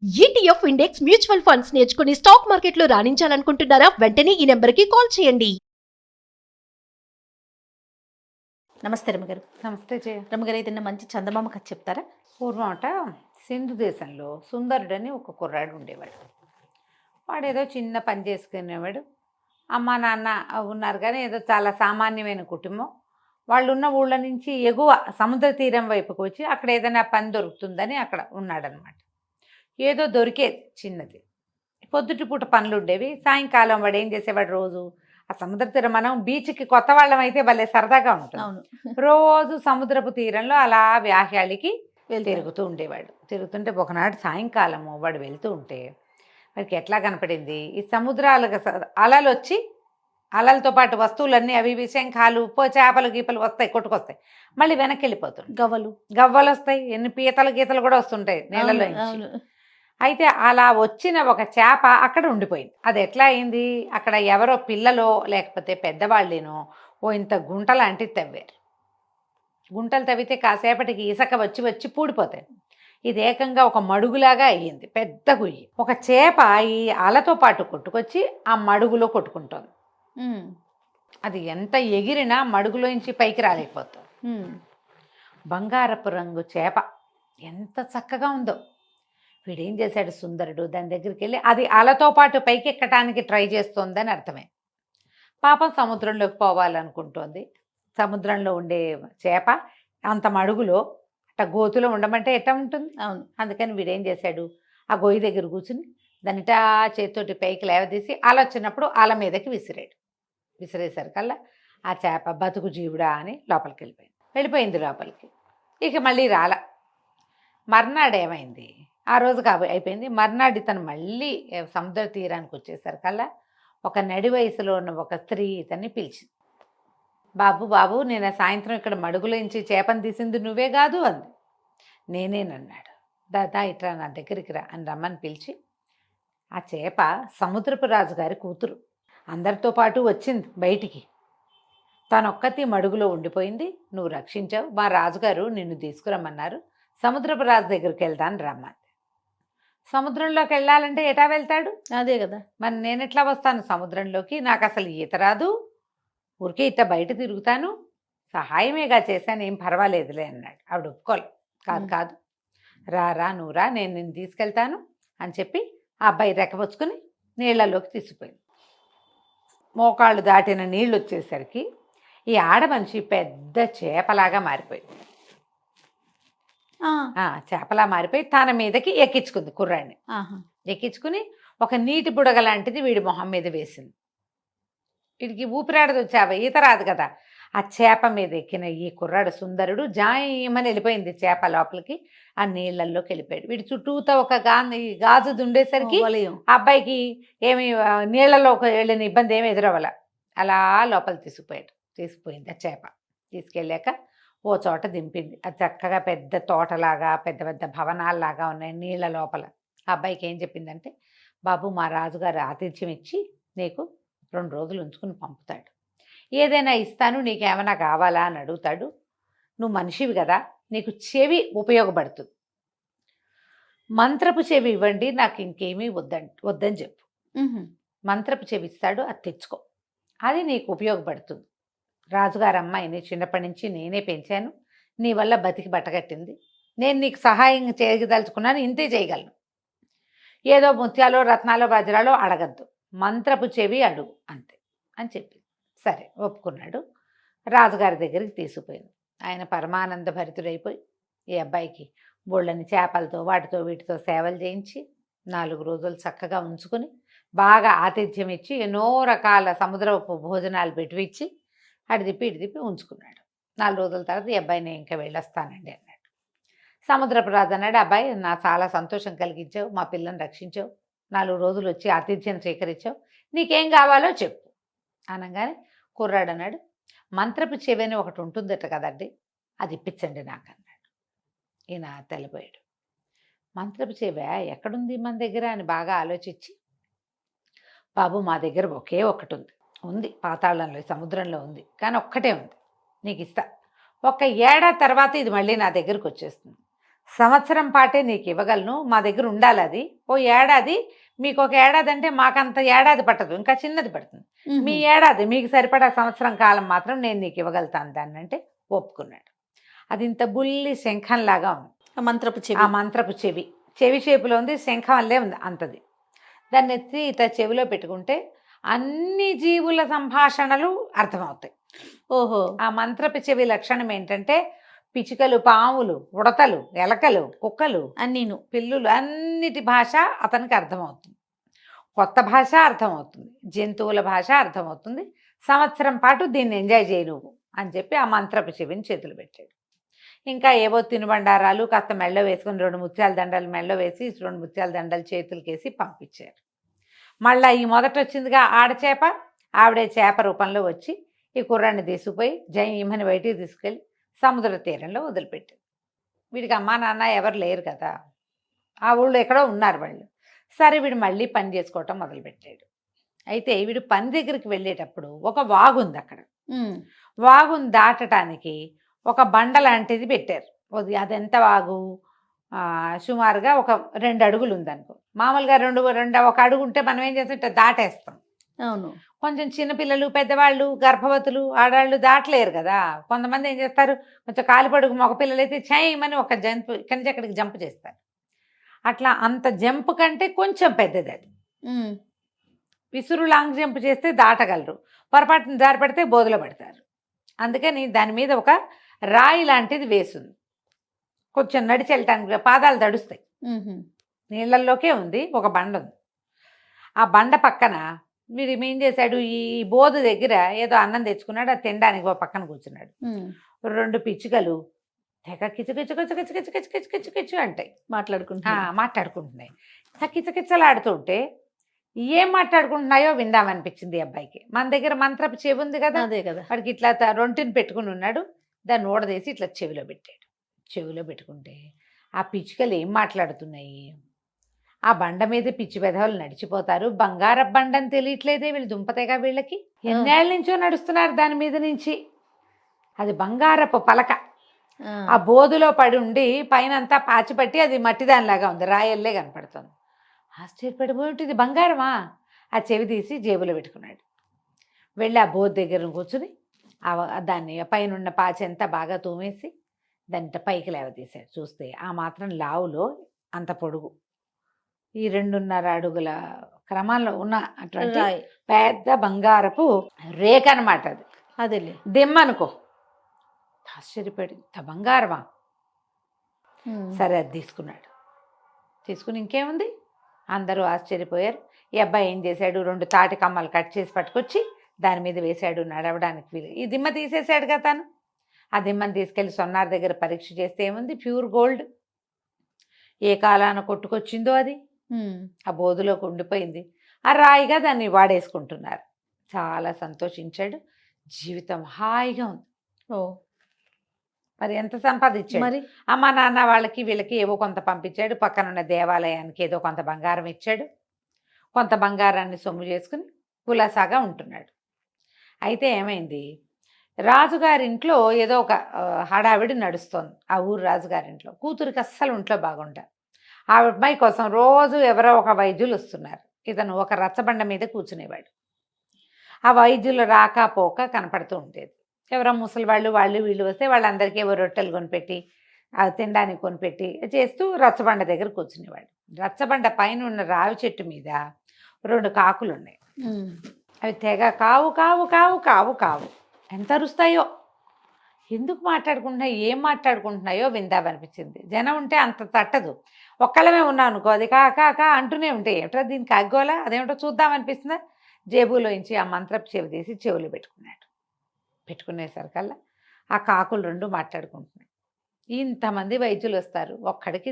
ETF index mutual funds నేర్చుకుని stock మార్కెట్లో రాణించాలనుకుంటున్నారా? వెంటనే ఈ నెంబర్కి కాల్ చేయండి. నమస్తే రమ్మగారు. నమస్తే జయ. రమ్మగారు, ఏదైనా మంచి చందమామ కథ చెప్తారా? పూర్వం అట సింధు దేశంలో సుందరుడని ఒక కుర్రాడు ఉండేవాడు. వాడు ఏదో చిన్న పని చేసుకునేవాడు. అమ్మ నాన్న ఉన్నారు కానీ ఏదో చాలా సామాన్యమైన కుటుంబం. వాళ్ళు ఉన్న ఊళ్ళ నుంచి ఎగువ సముద్ర తీరం వైపుకు వచ్చి అక్కడ ఏదైనా పని దొరుకుతుందని అక్కడ ఉన్నాడనమాట. ఏదో దొరికేది చిన్నది. పొద్దుటి పూట పనులు ఉండేవి. సాయంకాలం వాడు ఏం చేసేవాడు, రోజు ఆ సముద్ర తీరం, మనం బీచ్కి కొత్త వాళ్ళం అయితే భలే సరదాగా ఉంటుంది. రోజు సముద్రపు తీరంలో అలా వ్యాహ్యాళికి తిరుగుతూ ఉండేవాడు. తిరుగుతుంటే ఒకనాడు సాయంకాలము వాడు వెళ్తూ ఉంటే వాడికి ఎట్లా కనపడింది, ఈ సముద్రాలకు అలలు వచ్చి అలలతో పాటు వస్తువులన్నీ అవి శంఖాలు చేపలు గీపలు వస్తాయి, కొట్టుకొస్తాయి, మళ్ళీ వెనక్కి వెళ్ళిపోతుంది. గవ్వలు వస్తాయి, ఎన్ని పీతలు గీతలు కూడా వస్తుంటాయి నీళ్ళలో నుంచి. అయితే అలా వచ్చిన ఒక చేప అక్కడ ఉండిపోయింది. అది ఎట్లా అయింది, అక్కడ ఎవరో పిల్లలో లేకపోతే పెద్దవాళ్ళేనో ఓ ఇంత గుంట లాంటిది తవ్వారు. గుంటలు తవ్వితే కాసేపటికి ఇసుక వచ్చి వచ్చి పూడిపోతాయి. ఇది ఏకంగా ఒక మడుగులాగా అయ్యింది, పెద్ద గుయ్యి. ఒక చేప ఈ అలతో పాటు కొట్టుకొచ్చి ఆ మడుగులో కొట్టుకుంటోంది. అది ఎంత ఎగిరినా మడుగులోంచి పైకి రాలేకపోతుంది. బంగారపు రంగు చేప ఎంత చక్కగా ఉందో. వీడేం చేశాడు సుందరుడు, దాని దగ్గరికి వెళ్ళి అది అలతో పాటు పైకి ఎక్కడానికి ట్రై చేస్తోందని అర్థమే. పాపం సముద్రంలోకి పోవాలనుకుంటోంది. సముద్రంలో ఉండే చేప అంత మడుగులో అట్ట గోతులో ఉండమంటే ఎట్లా ఉంటుంది. అవును. అందుకని వీడేం చేశాడు, ఆ గొయ్యి దగ్గర కూర్చుని దానిటా చేతితోటి పైకి లేవదీసి అల వచ్చినప్పుడు అల మీదకి విసిరాడు. విసిరేసరికల్లా ఆ చేప బతుకు జీవుడా అని లోపలికి వెళ్ళిపోయింది లోపలికి. ఇక మళ్ళీ రాల. మర్నాడు ఏమైంది, ఆ రోజు అయిపోయింది. మర్నాడు ఇతను మళ్ళీ సముద్ర తీరానికి వచ్చేసరికల్లా ఒక నడి వయసులో ఉన్న ఒక స్త్రీ ఇతన్ని పిలిచింది. బాబు బాబు, నేను సాయంత్రం ఇక్కడ మడుగులోంచి చేపను తీసింది నువ్వే కాదు అంది. నేనేనన్నాడు. దాదా ఇట్లా నా దగ్గరికి రా అని రమ్మని పిలిచి, ఆ చేప సముద్రపు రాజుగారి కూతురు, అందరితో పాటు వచ్చింది బయటికి. తనొక్కతి మడుగులో ఉండిపోయింది, నువ్వు రక్షించావు, మా రాజుగారు నిన్ను తీసుకురమ్మన్నారు, సముద్రపు రాజు దగ్గరికి వెళ్తాను రమ్మంది. సముద్రంలోకి వెళ్ళాలంటే ఎటా వెళ్తాడు? అదే కదా. మరి నేను ఎట్లా వస్తాను సముద్రంలోకి, నాకు అసలు ఈత రాదు, ఊరికే ఇట్లా బయట తిరుగుతాను, సహాయమేగా చేశాను, ఏం పర్వాలేదులే అన్నాడు. ఆవిడ ఒప్పుకోలే. కాదు కాదు, రా నువ్వు రా, నేను నిన్ను తీసుకెళ్తాను అని చెప్పి ఆ అబ్బాయి రెక్కపుచ్చుకుని నీళ్లలోకి తీసుకుపోయింది. మోకాళ్ళు దాటిన నీళ్ళు వచ్చేసరికి ఈ ఆడమనిషి పెద్ద చేపలాగా మారిపోయింది. చేపలా మారిపోయి తన మీదకి ఎక్కించుకుంది కుర్రాడిని. ఎక్కించుకుని ఒక నీటి బుడగ లాంటిది వీడి మొహం మీద వేసింది. వీడికి ఊపిరాడదు, చేప ఈత రాదు కదా. ఆ చేప మీద ఎక్కిన ఈ కుర్రాడు సుందరుడు జాయమని వెళ్ళిపోయింది చేప లోపలికి, ఆ నీళ్లలోకి వెళ్ళిపోయాడు. వీడి చుట్టూతో ఒక గాజు ఉండేసరికి అబ్బాయికి ఏమి నీళ్లలోకి వెళ్ళిన ఇబ్బంది ఏమి ఎదురవ్వాల. అలా లోపల తీసుకుపోయింది ఆ చేప. తీసుకెళ్ళాక ఓ చోట దింపింది. అది చక్కగా పెద్ద తోటలాగా పెద్ద పెద్ద భవనాల్లాగా ఉన్నాయి నీళ్ళ లోపల. ఆ అబ్బాయికి ఏం చెప్పిందంటే, బాబు మా రాజుగారు ఆతిథ్యం ఇచ్చి నీకు 2 రోజులు ఉంచుకుని పంపుతాడు, ఏదైనా ఇస్తాను, నీకేమైనా కావాలా అని అడుగుతాడు. నువ్వు మనిషివి కదా, నీకు చెవి ఉపయోగపడుతుంది, మంత్రపు చెవి ఇవ్వండి, నాకు ఇంకేమీ వద్దని చెప్పు. మంత్రపు చెవి ఇస్తాడు, అది తెచ్చుకో, అది నీకు ఉపయోగపడుతుంది. రాజుగారు అమ్మాయిని చిన్నప్పటి నుంచి నేనే పెంచాను, నీ వల్ల బతికి బట్టగట్టింది, నేను నీకు సహాయం చేయదలుచుకున్నాను, ఇంతే చేయగలను, ఏదో ముత్యాలో రత్నాలో వజ్రాలో అడగద్దు, మంత్రపు చెవి అడుగు అంతే అని చెప్పి. సరే ఒప్పుకున్నాడు. రాజుగారి దగ్గరికి తీసుకుపోయింది. ఆయన పరమానంద భరితుడైపోయి ఈ అబ్బాయికి బోళ్ళని చేపలతో వాటితో వీటితో సేవలు చేయించి 4 రోజులు చక్కగా ఉంచుకుని బాగా ఆతిథ్యం ఇచ్చి ఎన్నో రకాల సముద్రపు భోజనాలు పెట్టివిచ్చి అటు తిప్పి ఇటు తిప్పి ఉంచుకున్నాడు. 4 రోజుల తర్వాత ఈ అబ్బాయిని ఇంకా వెళ్ళొస్తానండి అన్నాడు. సముద్రపు రాజు అన్నాడు, అబ్బాయి నా చాలా సంతోషం కలిగించావు, మా పిల్లని రక్షించావు, 4 రోజులు వచ్చి ఆతిథ్యం స్వీకరించావు, నీకేం కావాలో చెప్పు అనగానే కుర్రాడు అన్నాడు, మంత్రపు చెవి అని ఒకటి ఉంటుందట కదండి, అది ఇప్పించండి నాకు అన్నాడు. ఈయన తెల్లబోయాడు. మంత్రపు చెవి ఎక్కడుంది మన దగ్గర అని బాగా ఆలోచించి, బాబు మా దగ్గర ఒకే ఒకటి ఉంది, పాతాళంలో సముద్రంలో ఉంది, కానీ ఒక్కటే ఉంది, నీకు ఇస్తా, 1 ఏడాది తర్వాత ఇది మళ్ళీ నా దగ్గరకు వచ్చేస్తుంది, సంవత్సరం పాటే నీకు ఇవ్వగలను, మా దగ్గర ఉండాలి అది. ఓ ఏడాది, మీకు ఒక ఏడాది అంటే మాకంత ఏడాది పట్టదు, ఇంకా చిన్నది పడుతుంది. మీ ఏడాది మీకు సరిపడా సంవత్సరం కాలం మాత్రం నేను నీకు ఇవ్వగలుగుతాను దాన్ని అంటే ఒప్పుకున్నాడు. అది ఇంత బుల్లి శంఖంలాగా ఉంది. ఆ మంత్రపు చెవి షేపులో ఉంది, శంఖం వల్లే ఉంది అంతది. దాన్ని ఎత్తి ఇట చెవిలో పెట్టుకుంటే అన్ని జీవుల సంభాషణలు అర్థమవుతాయి. ఓహో. ఆ మంత్రపు చెవి లక్షణం ఏంటంటే పిచ్చుకలు, పాములు, ఉడతలు, ఎలకలు, కుక్కలు, అన్నీను, పిల్లులు అన్నిటి భాష అతనికి అర్థమవుతుంది. కొత్త భాష అర్థమవుతుంది, జంతువుల భాష అర్థమవుతుంది. సంవత్సరం పాటు దీన్ని ఎంజాయ్ చేయి నువ్వు అని చెప్పి ఆ మంత్రపు చెవిని చేతులు పెట్టాడు. ఇంకా ఏవో తినుబండారాలు కాస్త మెళ్ళో వేసుకొని 2 ముత్యాల దండలు మెళ్ళో వేసి 2 ముత్యాల దండలు చేతులకేసి పంపించారు. మళ్ళీ ఈ మొదట వచ్చిందిగా ఆడచేప, ఆవిడే చేప రూపంలో వచ్చి ఈ కుర్రాన్ని తీసుకుపోయి జయమని బయటికి తీసుకెళ్ళి సముద్ర తీరంలో వదిలిపెట్టారు. వీడికి అమ్మా నాన్న ఎవరు లేరు కదా, ఆ ఊళ్ళో ఎక్కడో ఉన్నారు వాళ్ళు. సరే వీడు మళ్ళీ పని చేసుకోవటం మొదలుపెట్టాడు. అయితే వీడు పని దగ్గరికి వెళ్ళేటప్పుడు ఒక వాగుంది అక్కడ. వాగుని దాటడానికి ఒక బండ లాంటిది పెట్టారు. అదెంత వాగు, సుమారుగా ఒక 2 అడుగులు ఉందనుకో. మామూలుగా 1 అడుగు ఉంటే మనం ఏం చేస్తాం, ఇట్లా దాటేస్తాం. అవును. కొంచెం చిన్నపిల్లలు, పెద్దవాళ్ళు, గర్భవతులు, ఆడవాళ్ళు దాటలేరు కదా. కొంతమంది ఏం చేస్తారు, కొంచెం కాలిపడుగు మగపిల్లలు అయితే చేయమని ఒక జంప్ ఇక్కడి నుంచి అక్కడికి జంప్ చేస్తారు. అట్లా అంత జంప్ కంటే కొంచెం పెద్దది అది. విసురు లాంగ్ జంప్ చేస్తే దాటగలరు, పొరపాటున జారి పడితే బోధలో పడతారు. అందుకని దాని మీద ఒక రాయి లాంటిది వేసింది. కొంచెం నడిచి వెళ్ళటానికి పాదాలు తడుస్తాయి. నీళ్ళల్లోకే ఉంది, ఒక బండ ఉంది. ఆ బండ పక్కన వీడు ఏం చేశాడు, ఈ బోధ దగ్గర ఏదో అన్నం తెచ్చుకున్నాడు, అది తినడానికి ఒక పక్కన కూర్చున్నాడు. 2 పిచ్చుకలు తెగ కిచకిచకిచకిచకిచకిచకిచకిచు అంటాయి, మాట్లాడుకుంటున్నాయి. కిచకిచలాడుతుంటే ఏం మాట్లాడుకుంటున్నాయో విందామనిపించింది అబ్బాయికి. మన దగ్గర మంత్రపు చెవి ఉంది కదా, అదే కదా. వాడికి ఇట్లా రొంటిని పెట్టుకుని ఉన్నాడు. దాన్ని ఊడదీసి ఇట్లా చెవిలో పెట్టాడు. చెవిలో పెట్టుకుంటే ఆ పిచ్చుకలు ఏం మాట్లాడుతున్నాయి, ఆ బండ మీద పిచ్చి పెదవులు నడిచిపోతారు, బంగారపు బండ అని తెలియట్లేదే వీళ్ళు దుంపతేగా వీళ్ళకి. ఎన్నేళ్ళ నుంచో నడుస్తున్నారు దాని మీద నుంచి. అది బంగారపు పలక. ఆ బోధులో పడి ఉండి పైన అంతా పాచిపట్టి అది మట్టి దానిలాగా ఉంది, రాయల్లే కనపడుతుంది. ఆశ్చర్యపడిపోయి ఇది బంగారమా. ఆ చెవి తీసి జేబులో పెట్టుకున్నాడు. వెళ్ళి ఆ బోధ దగ్గర కూర్చుని దాన్ని పైన ఉన్న పాచి అంతా బాగా తోమేసి దాన్ని పైకి లేవతీశాడు. చూస్తే ఆ మాత్రం లావులో అంత పొడుగు, ఈ 2.5 అడుగుల క్రమంలో ఉన్న అటువంటి పెద్ద బంగారపు రేఖ అనమాట అది. అదే దెమ్మనుకో. ఆశ్చర్యపడి ఇంత బంగారమా. సరే అది తీసుకున్నాడు. తీసుకుని ఇంకేముంది, అందరూ ఆశ్చర్యపోయారు. ఈ అబ్బాయి ఏం చేశాడు, 2 తాటి కమ్మలు కట్ చేసి పట్టుకొచ్చి దాని మీద వేశాడు. నడవడానికి వీలు. ఈ దిమ్మ తీసేశాడు కదా తను. ఆ దిమ్మని తీసుకెళ్ళి సొన్నార్ దగ్గర పరీక్ష చేస్తే ఏముంది, ప్యూర్ గోల్డ్. ఏ కాలాన కొట్టుకొచ్చిందో అది ఆ బోధులోకి ఉండిపోయింది. ఆ రాయిగా దాన్ని వాడేసుకుంటున్నారు. చాలా సంతోషించాడు. జీవితం హాయిగా ఉంది. మరి ఎంత సంపాదించాడు. మరి అమ్మ నాన్న వాళ్ళకి వీళ్ళకి ఏవో కొంత పంపించాడు. పక్కనున్న దేవాలయానికి ఏదో కొంత బంగారం ఇచ్చాడు. కొంత బంగారాన్ని సొమ్ము చేసుకుని కులాసాగా ఉంటున్నాడు. అయితే ఏమైంది, రాజుగారింట్లో ఏదో ఒక హడావిడి నడుస్తోంది. ఆ ఊరు రాజుగారింట్లో కూతురికి అస్సలు ఒంట్లో బాగుండ. ఆ అమ్మాయి కోసం రోజు ఎవరో ఒక వైద్యులు వస్తున్నారు. ఇతను ఒక రచ్చబండ మీద కూర్చునేవాడు. ఆ వైద్యులు రాకపోక కనపడుతూ ఉండేది. ఎవరో ముసలి వాళ్ళు వీళ్ళు వస్తే వాళ్ళందరికీ ఏవో రొట్టెలు కొనిపెట్టి అవి తినడానికి కొనిపెట్టి చేస్తూ రచ్చబండ దగ్గర కూర్చునేవాడు. రచ్చబండ పైన ఉన్న రావి చెట్టు మీద 2 కాకులు ఉన్నాయి. అవి తెగ కావు కావు కావు కావు కావు ఎంత అరుస్తాయో. ఎందుకు మాట్లాడుకుంటున్నాయో ఏం మాట్లాడుకుంటున్నాయో విందామనిపించింది. జనం ఉంటే అంత తట్టదు. ఒక్కళ్ళమే ఉన్నాం అనుకో, అది కా అంటూనే ఉంటాయి. ఏమిటో దీనికి అగ్గోలా, అదేమిటో చూద్దామనిపిస్తుందా. జేబులోంచి ఆ మంత్రపు చెవి తీసి చెవులు పెట్టుకున్నాడు. పెట్టుకునేసరికల్లా ఆ కాకులు 2 మాట్లాడుకుంటున్నాయి. ఇంతమంది వైద్యులు వస్తారు, ఒక్కడికి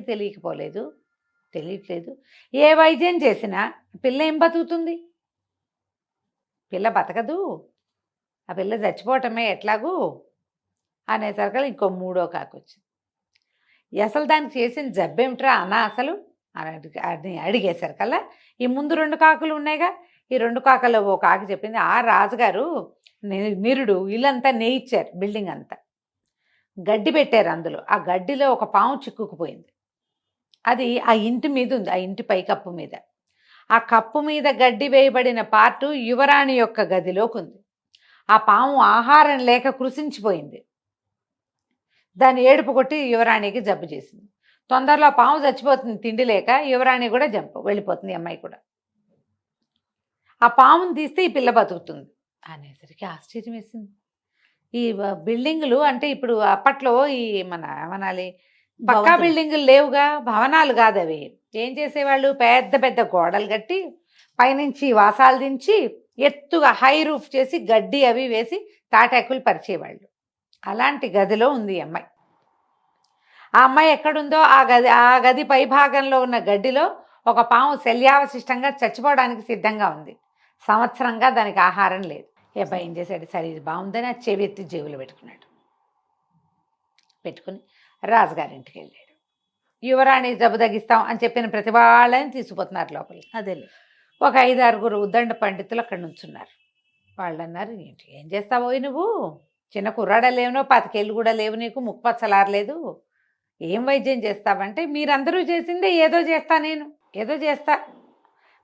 తెలియట్లేదు. ఏ వైద్యం చేసినా పిల్ల ఏం బతుకుతుంది, పిల్ల బతకదు, ఆ పిల్ల చచ్చిపోవటమే ఎట్లాగూ అనేసరికల్లా ఇంకో 3వ కాకు వచ్చింది. అసలు దానికి చేసిన జబ్బేమిట్రా అన్నా అసలు అని అడిగేసరికల్లా ఈ ముందు 2 కాకులు ఉన్నాయిగా, ఈ 2 కాకల్లో ఓ కాకి చెప్పింది, ఆ రాజుగారు నిరుడు ఇల్లంతా నేయిచ్చారు, బిల్డింగ్ అంతా గడ్డి పెట్టారు అందులో. ఆ గడ్డిలో ఒక పాము చిక్కుకుపోయింది. అది ఆ ఇంటి మీద ఉంది, ఆ ఇంటి పైకప్పు మీద. ఆ కప్పు మీద గడ్డి వేయబడిన పార్టు యువరాణి యొక్క గదిలోకి ఉంది. ఆ పాము ఆహారం లేక కృషించిపోయింది. దాన్ని ఏడుపు కొట్టి యువరాణికి జబ్బు చేసింది. తొందరలో పాము చచ్చిపోతుంది తిండి లేక, యువరాణి కూడా వెళ్ళిపోతుంది, అమ్మాయి కూడా. ఆ పాముని తీస్తే ఈ పిల్ల బతుకుతుంది అనేసరికి ఆశ్చర్యం వేసింది. ఈ బిల్డింగులు అంటే ఇప్పుడు అప్పట్లో ఈ మన ఏమనాలి పక్కా బిల్డింగులు లేవుగా, భవనాలు కాదు అవి. ఏం చేసేవాళ్ళు, పెద్ద పెద్ద గోడలు కట్టి పైనుంచి వాసాలు దించి ఎత్తుగా హై రూఫ్ చేసి గడ్డి అవి వేసి తాటాకులు పరిచేవాళ్ళు. అలాంటి గదిలో ఉంది ఈ అమ్మాయి. ఆ అమ్మాయి ఎక్కడుందో ఆ గది పై భాగంలో ఉన్న గడ్డిలో ఒక పాము శల్యావశిష్టంగా చచ్చిపోవడానికి సిద్ధంగా ఉంది. సంవత్సరంగా దానికి ఆహారం లేదు. ఏ అబ్బాయి ఏం చేశాడు, సరే ఇది బాగుందని ఆ చెవి ఎత్తి జేబులో పెట్టుకున్నాడు. పెట్టుకుని రాజుగారింటికి వెళ్ళాడు. యువరాణి జబ్బు తగ్గిస్తాం అని చెప్పిన ప్రతి వాళ్ళని తీసుకుపోతున్నారు లోపలికి. అదే ఒక 5-6 ఉద్దండ పండితులు అక్కడ నుంచున్నారు. వాళ్ళు అన్నారు, ఏంటి ఏం చేస్తావో నువ్వు, చిన్న కుర్రాడ లేవునో 25 ఏళ్ళు కూడా లేవు, నీకు ముక్కుపచ్చలారలేదు, ఏం వైద్యం చేస్తావంటే, మీరందరూ చేసిందే ఏదో చేస్తా, నేను ఏదో చేస్తా,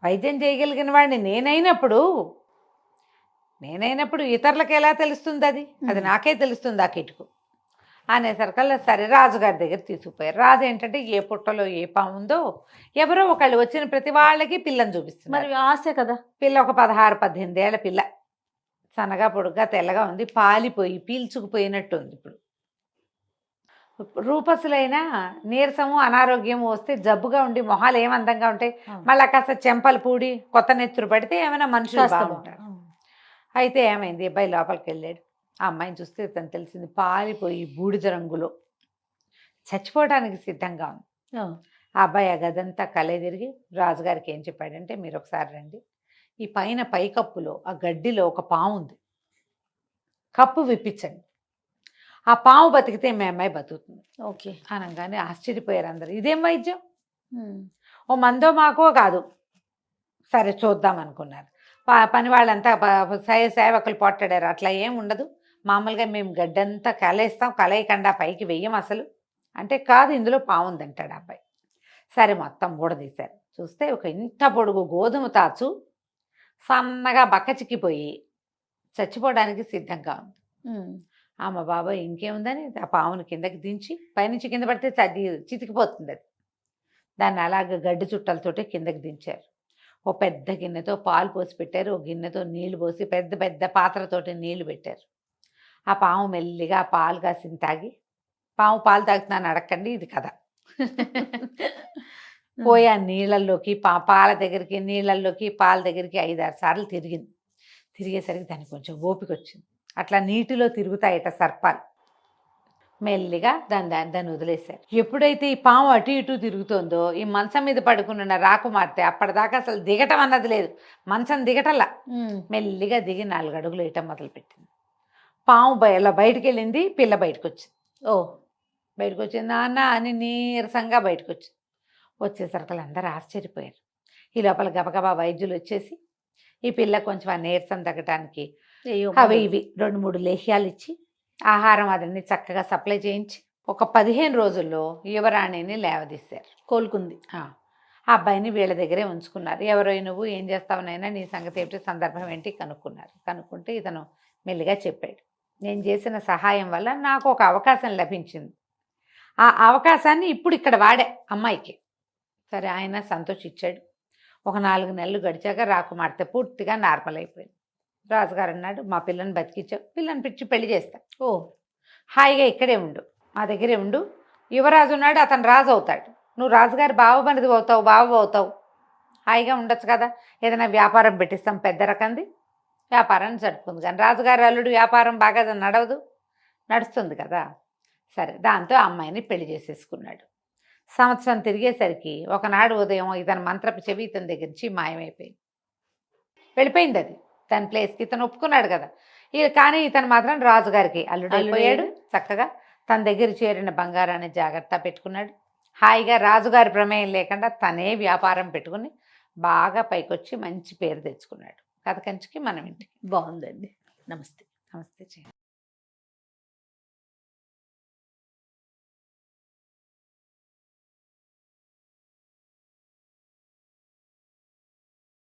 వైద్యం చేయగలిగిన వాడిని నేనైనప్పుడు ఇతరులకు ఎలా తెలుస్తుంది, అది నాకే తెలుస్తుంది ఆ కిటుకు అనేసరికల్లా సరే రాజుగారి దగ్గర తీసుకుపోయారు. రాజు ఏంటంటే ఏ పుట్టలో ఏ పాము ఉందో ఎవరో ఒకళ్ళు వచ్చిన ప్రతి వాళ్ళకి పిల్లని చూపిస్తుంది. మరి ఆశ కదా. పిల్ల ఒక 16-18 ఏళ్ల పిల్ల, సన్నగా పొడుగ్గా తెల్లగా ఉంది, పాలిపోయి పీల్చుకుపోయినట్టు ఉంది. ఇప్పుడు రూపసులైన నీరసము అనారోగ్యము వస్తే జబ్బుగా ఉండి మొహాలు ఏమందంగా ఉంటాయి, మళ్ళీ కాస్త చెంపలు పూడి కొత్త నెత్తురు పడితే ఏమైనా మనుషులు బాగుంటారు. అయితే ఏమైంది, అబ్బాయి లోపలికి వెళ్ళాడు. ఆ అమ్మాయిని చూస్తే తను తెలిసింది పాలిపోయి బూడిద రంగులో చచ్చిపోవడానికి సిద్ధంగా ఉంది. ఆ అబ్బాయి ఆ గదంతా కలే తిరిగి రాజుగారికి ఏం చెప్పాడంటే, మీరు ఒకసారి రండి, ఈ పైన పైకప్పులో ఆ గడ్డిలో ఒక పాము ఉంది, కప్పు విప్పించండి, ఆ పాము బతికితే మీ అమ్మాయి బతుకుతుంది. ఓకే అనగానే ఆశ్చర్యపోయారు అందరు. ఇదేం వైద్యం, ఓ మందో మాకో కాదు, సరే చూద్దాం అనుకున్నారు. పని వాళ్ళంతా సేవకులు పోట్టాడారు. అట్లా ఏం ఉండదు, మామూలుగా మేము గడ్డంతా కలేస్తాం, కలయకుండా పైకి వెయ్యం అసలు అంటే, కాదు ఇందులో పాము ఉందంటాడు అబ్బాయి. సరే మొత్తం ఊడదీశారు. చూస్తే ఒక ఇంత పొడుగు గోధుమ తాచు సన్నగా బక్క చిక్కిపోయి చచ్చిపోవడానికి సిద్ధంగా ఉంది. అమ్మ బాబాయ్ ఇంకేముందని ఆ పామును కిందకి దించి, పైనుంచి కింద పడితే చితికిపోతుంది అది, దాన్ని అలాగ గడ్డి చుట్టలతోటి కిందకి దించారు. ఓ పెద్ద గిన్నెతో పాలు పోసి పెట్టారు, ఓ గిన్నెతో నీళ్లు పోసి పెద్ద పెద్ద పాత్రతోటి నీళ్లు పెట్టారు. ఆ పాము మెల్లిగా పాలు కాసింది తాగి, పాము పాలు తాగుతున్నాను అడగండి, ఇది కథ. పోయి ఆ నీళ్ళల్లోకి పాల దగ్గరికి నీళ్ళల్లోకి పాల దగ్గరికి 5-6 సార్లు తిరిగింది. తిరిగేసరికి దానికి కొంచెం ఓపిక వచ్చింది. అట్లా నీటిలో తిరుగుతాయట సర్పాలు. మెల్లిగా దాన్ని వదిలేశారు. ఎప్పుడైతే ఈ పాము అటు ఇటు తిరుగుతుందో, ఈ మంచం మీద పడుకున్న రాకుమార్తె అప్పటిదాకా అసలు దిగటం అన్నది లేదు, మంచం దిగటల్లా మెల్లిగా దిగి 4 అడుగులు వేయటం మొదలుపెట్టింది. పాము ఇలా బయటికి వెళ్ళింది, పిల్ల బయటకు వచ్చింది. బయటకు వచ్చింది, నాన్న అని నీరసంగా బయటకు వచ్చింది. వచ్చేసరికి అందరూ ఆశ్చర్యపోయారు. ఈ లోపల గబగబా వైద్యులు వచ్చేసి ఈ పిల్ల కొంచెం ఆ నీరసం తగ్గటానికి అవి ఇవి 2-3 లేహ్యాలు ఇచ్చి ఆహారం అదన్నీ చక్కగా సప్లై చేయించి ఒక 15 రోజుల్లో యువరాణిని లేవదీశారు. కోలుకుంది. ఆ అబ్బాయిని వీళ్ళ దగ్గరే ఉంచుకున్నారు. ఎవరో నువ్వు ఏం చేస్తావునైనా, నీ సంగతి ఏమిటి, సందర్భం ఏంటి కనుక్కున్నారు. కనుక్కుంటే ఇతను మెల్లిగా చెప్పాడు, నేను చేసిన సహాయం వల్ల నాకు ఒక అవకాశం లభించింది, ఆ అవకాశాన్ని ఇప్పుడు ఇక్కడ వాడే అమ్మాయికి. సరే ఆయన సంతోషించాడు. ఒక 4 నెలలు గడిచాక రాకుమార్తె పూర్తిగా నార్మల్ అయిపోయింది. రాజుగారు అన్నాడు, మా పిల్లని బతికించావు, పిల్లని పిచ్చి పెళ్లి చేస్తా, హాయిగా ఇక్కడే ఉండు, మా దగ్గరే ఉండు, యువరాజు ఉన్నాడు, అతను రాజు అవుతాడు, నువ్వు రాజుగారి బావ అవుతావు, హాయిగా ఉండొచ్చు కదా, ఏదైనా వ్యాపారం పెట్టిస్తాం పెద్ద రకంది, వ్యాపారాన్ని జరుపుకుంది. కానీ రాజుగారి అల్లుడు వ్యాపారం బాగా నడుస్తుంది కదా. సరే దాంతో అమ్మాయిని పెళ్లి చేసేసుకున్నాడు. సంవత్సరం తిరిగేసరికి ఒకనాడు ఉదయం ఇతని మంత్రపు చెవి ఇతని దగ్గర నుంచి మాయమైపోయింది, వెళ్ళిపోయింది. అది తన ప్లేస్కి ఇతను ఒప్పుకున్నాడు కదా. కానీ ఇతను మాత్రం రాజుగారికి అల్లుడైపోయాడు. చక్కగా తన దగ్గర చేరిన బంగారాన్ని జాగ్రత్త పెట్టుకున్నాడు. హాయిగా రాజుగారి ప్రమేయం లేకుండా తనే వ్యాపారం పెట్టుకుని బాగా పైకొచ్చి మంచి పేరు తెచ్చుకున్నాడు. కథ కంచికి మనం ఇంటికి. బాగుందండి. నమస్తే. నమస్తే.